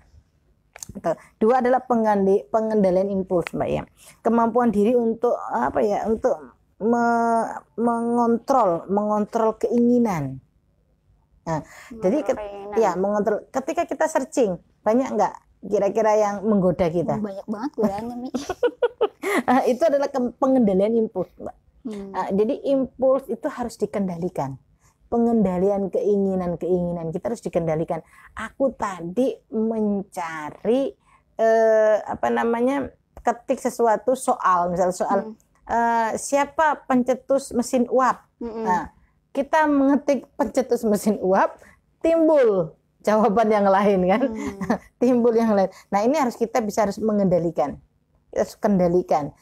Dua adalah pengendalian impuls, Mbak ya. Kemampuan diri untuk apa ya? Untuk mengontrol keinginan. Nah, jadi ya mengontrol. Ketika kita searching, banyak nggak kira-kira yang menggoda kita? Banyak banget godaannya, Mi. Itu adalah pengendalian impuls, Mbak. Jadi impuls itu harus dikendalikan. Pengendalian keinginan kita harus dikendalikan. Aku tadi mencari ketik sesuatu soal, misalnya soal siapa pencetus mesin uap. Nah, kita mengetik pencetus mesin uap, timbul jawaban yang lain kan. Timbul yang lain. Nah, ini kita harus mengendalikan. Kita harus kendalikan.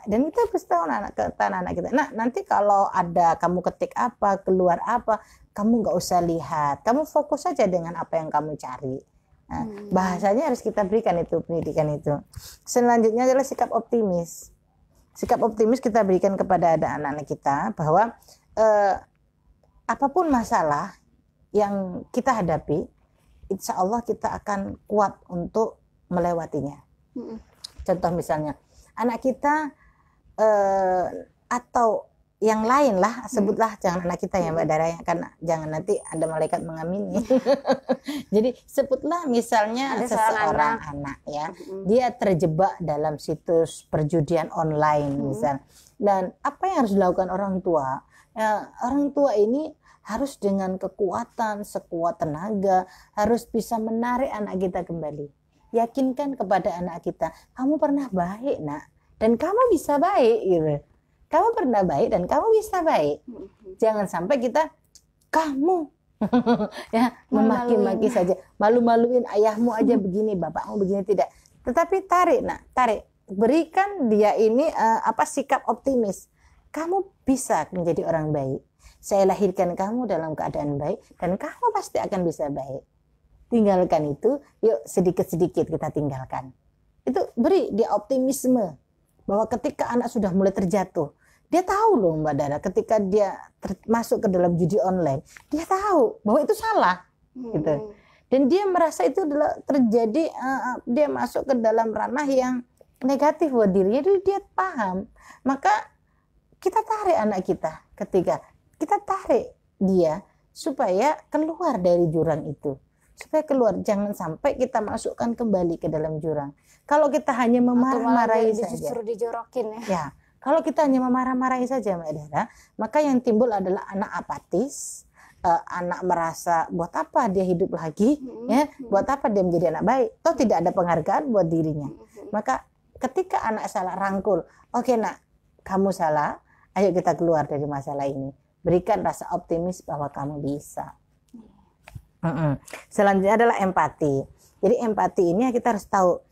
Dan kita harus tahu anak-anak kita. Nah, nanti kalau ada kamu ketik apa, keluar apa, kamu nggak usah lihat. Kamu fokus saja dengan apa yang kamu cari. Nah, bahasanya harus kita berikan itu, pendidikan itu. Selanjutnya adalah sikap optimis. Sikap optimis kita berikan kepada anak-anak kita bahwa apapun masalah yang kita hadapi, insya Allah kita akan kuat untuk melewatinya. Contoh misalnya, anak kita atau yang lain lah, sebutlah jangan anak kita ya Mbak Dara, karena jangan nanti ada malaikat mengamini. Jadi sebutlah misalnya ada seseorang anak ya, dia terjebak dalam situs perjudian online misal. Dan apa yang harus dilakukan orang tua? Orang tua ini harus dengan kekuatan, sekuat tenaga, harus bisa menarik anak kita kembali. Yakinkan kepada anak kita, kamu pernah baik nak, dan kamu bisa baik gitu. Kamu pernah baik dan kamu bisa baik. Jangan sampai kita kamu ya memaki-maki saja, malu-maluin ayahmu aja begini, bapakmu begini, tidak. Tetapi tarik nak, tarik. Berikan dia ini sikap optimis. Kamu bisa menjadi orang baik. Saya lahirkan kamu dalam keadaan baik dan kamu pasti akan bisa baik. Tinggalkan itu, yuk sedikit-sedikit kita tinggalkan. Itu beri dia optimisme bahwa ketika anak sudah mulai terjatuh, dia tahu loh Mbak Dara, ketika dia masuk ke dalam judi online, dia tahu bahwa itu salah, gitu. Dan dia merasa itu adalah terjadi, dia masuk ke dalam ranah yang negatif buat dirinya, jadi dia paham. Maka kita tarik anak kita, ketika kita tarik dia supaya keluar dari jurang itu. Supaya keluar, jangan sampai kita masukkan kembali ke dalam jurang. Kalau kita hanya memarah-marahi saja, justru dijorokin ya. Kalau kita hanya memarah-marahi saja Mbak Dara, maka yang timbul adalah anak apatis, anak merasa buat apa dia hidup lagi, ya, buat apa dia menjadi anak baik, toh tidak ada penghargaan buat dirinya. Maka ketika anak salah, rangkul, oke nak, kamu salah, ayo kita keluar dari masalah ini. Berikan rasa optimis bahwa kamu bisa. Selanjutnya adalah empati. Jadi empati ini kita harus tahu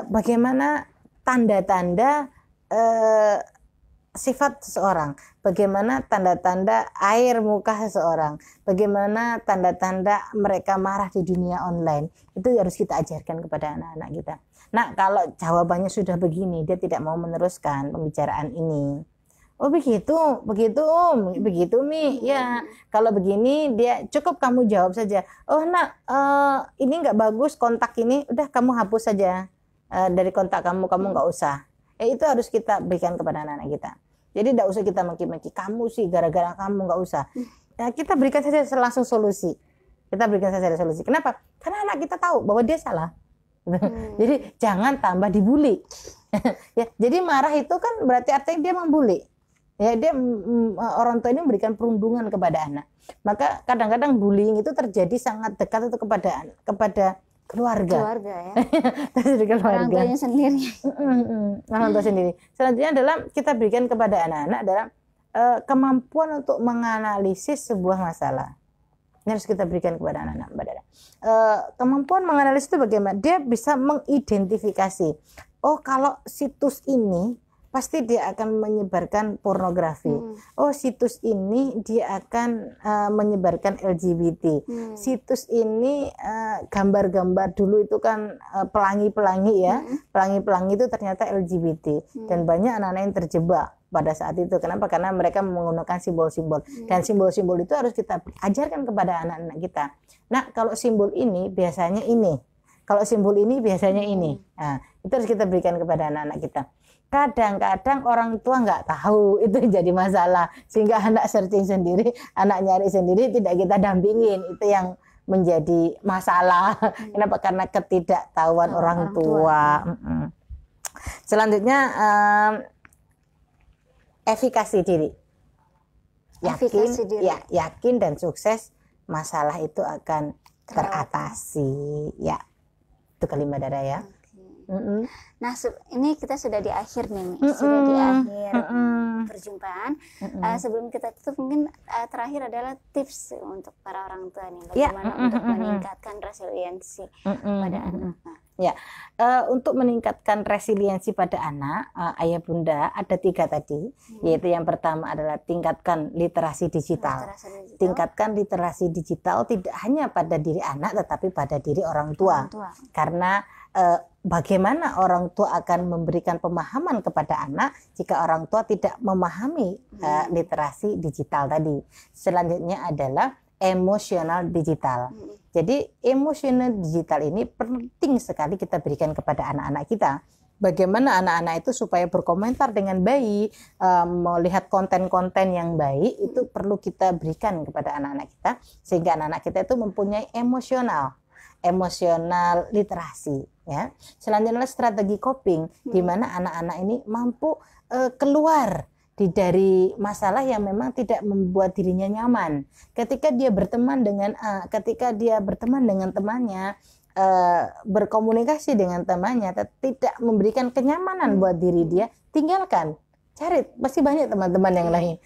bagaimana tanda-tanda sifat seseorang, bagaimana tanda-tanda air muka seseorang, bagaimana tanda-tanda mereka marah di dunia online. Itu harus kita ajarkan kepada anak-anak kita. Nah, kalau jawabannya sudah begini, dia tidak mau meneruskan pembicaraan ini. Oh begitu begitu Mi. Ya, kalau begini dia cukup kamu jawab saja. Oh nak, ini nggak bagus kontak ini, udah kamu hapus saja dari kontak kamu nggak usah. Itu harus kita berikan kepada anak-anak kita. Jadi tidak usah kita maki-maki, kamu sih gara-gara kamu, nggak usah. Kita berikan saja langsung solusi. Kita berikan saja solusi. Kenapa? Karena anak kita tahu bahwa dia salah. Jadi jangan tambah dibully. Ya, jadi marah itu kan berarti artinya dia membuli. Ya, dia orang tua ini memberikan perundungan kepada anak. Maka kadang-kadang bullying itu terjadi sangat dekat itu kepada keluarga ya. Orang tuanya sendiri. Orang tua sendiri. Selanjutnya adalah kita berikan kepada anak-anak adalah kemampuan untuk menganalisis sebuah masalah. Ini harus kita berikan kepada anak-anak, Mbak Dara. Kemampuan menganalisis itu bagaimana? Dia bisa mengidentifikasi. Oh, kalau situs ini pasti dia akan menyebarkan pornografi. Oh, situs ini dia akan menyebarkan LGBT. Situs ini gambar-gambar dulu itu kan pelangi-pelangi ya. Pelangi-pelangi itu ternyata LGBT. Dan banyak anak-anak yang terjebak pada saat itu. Kenapa? Karena mereka menggunakan simbol-simbol. Dan simbol-simbol itu harus kita ajarkan kepada anak-anak kita. Nah, kalau simbol ini biasanya ini. Kalau simbol ini biasanya ini. Nah, itu harus kita berikan kepada anak-anak kita. Kadang-kadang orang tua nggak tahu, itu jadi masalah, sehingga anak searching sendiri, anak nyari sendiri, tidak kita dampingin. Itu yang menjadi masalah. Kenapa? Karena ketidaktahuan orang tua. Selanjutnya efikasi diri. Yakin dan sukses, masalah itu akan teratasi. Ya, itu kelima Dara ya. Nah, ini kita sudah di akhir nih, sudah di akhir perjumpaan. Sebelum kita tutup, mungkin terakhir adalah tips untuk para orang tua nih, bagaimana untuk meningkatkan resiliensi pada anak. Ya, untuk meningkatkan resiliensi pada anak, ayah bunda ada 3 tadi, yaitu yang pertama adalah tingkatkan literasi digital. Tingkatkan literasi digital tidak hanya pada diri anak, tetapi pada diri orang tua. Karena bagaimana orang tua akan memberikan pemahaman kepada anak jika orang tua tidak memahami literasi digital tadi. Selanjutnya adalah emosional digital. Jadi emosional digital ini penting sekali kita berikan kepada anak-anak kita. Bagaimana anak-anak itu supaya berkomentar dengan baik, melihat konten-konten yang baik, itu perlu kita berikan kepada anak-anak kita, sehingga anak-anak kita itu mempunyai emosional literasi. Ya. Selanjutnya strategi coping, di mana anak-anak ini mampu keluar dari masalah yang memang tidak membuat dirinya nyaman. Ketika dia berteman dengan temannya, berkomunikasi dengan temannya, tidak memberikan kenyamanan buat diri dia, tinggalkan. Cari, pasti banyak teman-teman yang lain.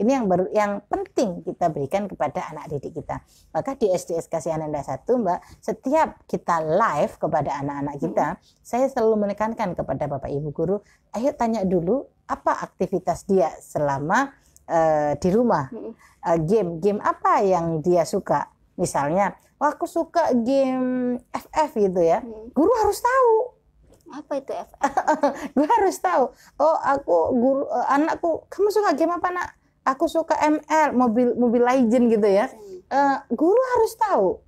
Ini yang penting kita berikan kepada anak didik kita. Maka di SDS Kasihananda 1, Mbak, setiap kita live kepada anak-anak kita, saya selalu menekankan kepada Bapak Ibu guru, ayo tanya dulu apa aktivitas dia selama di rumah. Game apa yang dia suka. Misalnya, aku suka game FF gitu ya. Guru harus tahu. Apa itu FF? Gue harus tahu. Oh, anakku, kamu suka game apa, Nak? Aku suka ML, Mobile Legend gitu ya. Guru harus tahu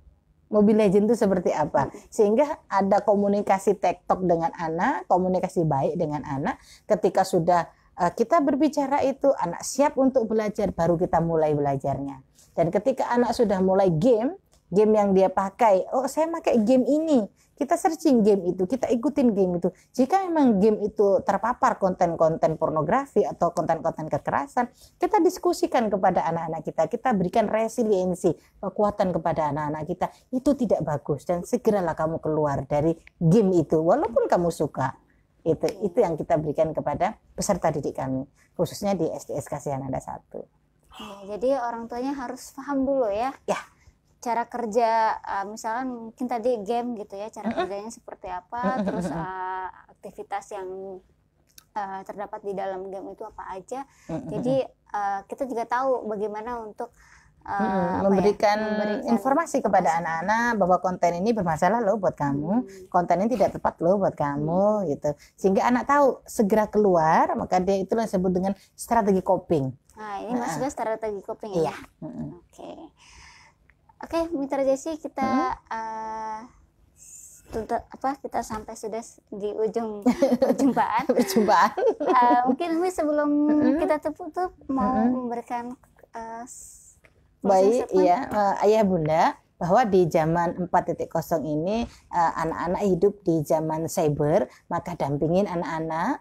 Mobile Legend itu seperti apa, sehingga ada komunikasi tektok dengan anak, komunikasi baik dengan anak. Ketika sudah kita berbicara itu, anak siap untuk belajar, baru kita mulai belajarnya. Dan ketika anak sudah mulai game yang dia pakai, oh saya pakai game ini, kita searching game itu, kita ikutin game itu. Jika memang game itu terpapar konten-konten pornografi atau konten-konten kekerasan, kita diskusikan kepada anak-anak kita berikan resiliensi, kekuatan kepada anak-anak kita. Itu tidak bagus dan segeralah kamu keluar dari game itu, walaupun kamu suka. Itu yang kita berikan kepada peserta didik kami, khususnya di SDS Kasihananda 1. Jadi orang tuanya harus paham dulu ya. Ya. Cara kerja, misalkan mungkin tadi game gitu ya, cara kerjanya seperti apa, terus aktivitas yang terdapat di dalam game itu apa aja. Jadi kita juga tahu bagaimana untuk memberikan informasi kepada anak-anak bahwa konten ini bermasalah loh buat kamu, konten ini tidak tepat loh buat kamu gitu. Sehingga anak tahu segera keluar, maka dia itu yang disebut dengan strategi coping. Nah, ini maksudnya strategi coping ya. Iya. Oke, Mitra Jessi, kita kita sampai sudah di ujung perjumpaan. Mungkin sebelum kita tutup mau memberikan baik ya, ayah bunda, bahwa di zaman 4.0 ini anak-anak hidup di zaman cyber, maka dampingin anak-anak,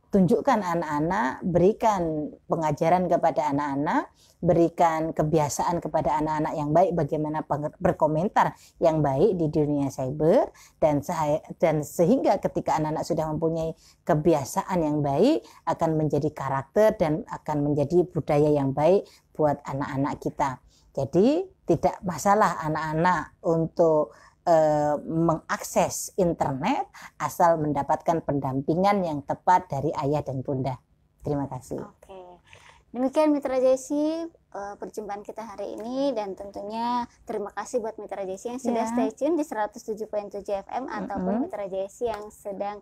tunjukkan anak-anak, berikan pengajaran kepada anak-anak, berikan kebiasaan kepada anak-anak yang baik, bagaimana berkomentar yang baik di dunia cyber, dan sehingga ketika anak-anak sudah mempunyai kebiasaan yang baik, akan menjadi karakter dan akan menjadi budaya yang baik buat anak-anak kita. Jadi tidak masalah anak-anak untuk mengakses internet asal mendapatkan pendampingan yang tepat dari ayah dan bunda. Terima kasih. Oke. Demikian Mitra Jesi perjumpaan kita hari ini, dan tentunya terima kasih buat Mitra Jesi yang sudah stay tune di 107.7 FM ataupun Mitra Jesi yang sudah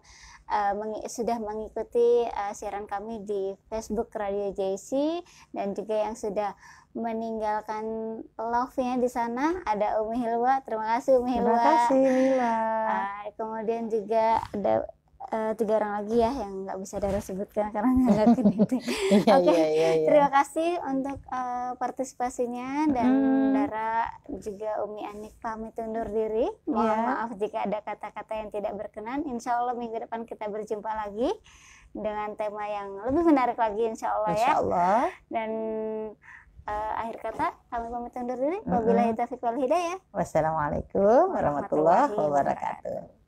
mengikuti siaran kami di Facebook Radio Jesi, dan juga yang sudah meninggalkan love-nya di sana. Ada Umi Hilwa, terima kasih Umi Hilwa. Terima kasih Mila. Kemudian juga ada 3 orang lagi ya yang nggak bisa Dara sebutkan karena nggak kedengeran. Oke, terima kasih untuk partisipasinya, dan Dara juga Umi Anik pamit undur diri. Mohon maaf jika ada kata-kata yang tidak berkenan. Insya Allah minggu depan kita berjumpa lagi dengan tema yang lebih menarik lagi, insya Allah ya. Dan akhir kata kami pamit undur diri. Wabillahi taufiq wal hidayah. Wassalamualaikum warahmatullahi wabarakatuh.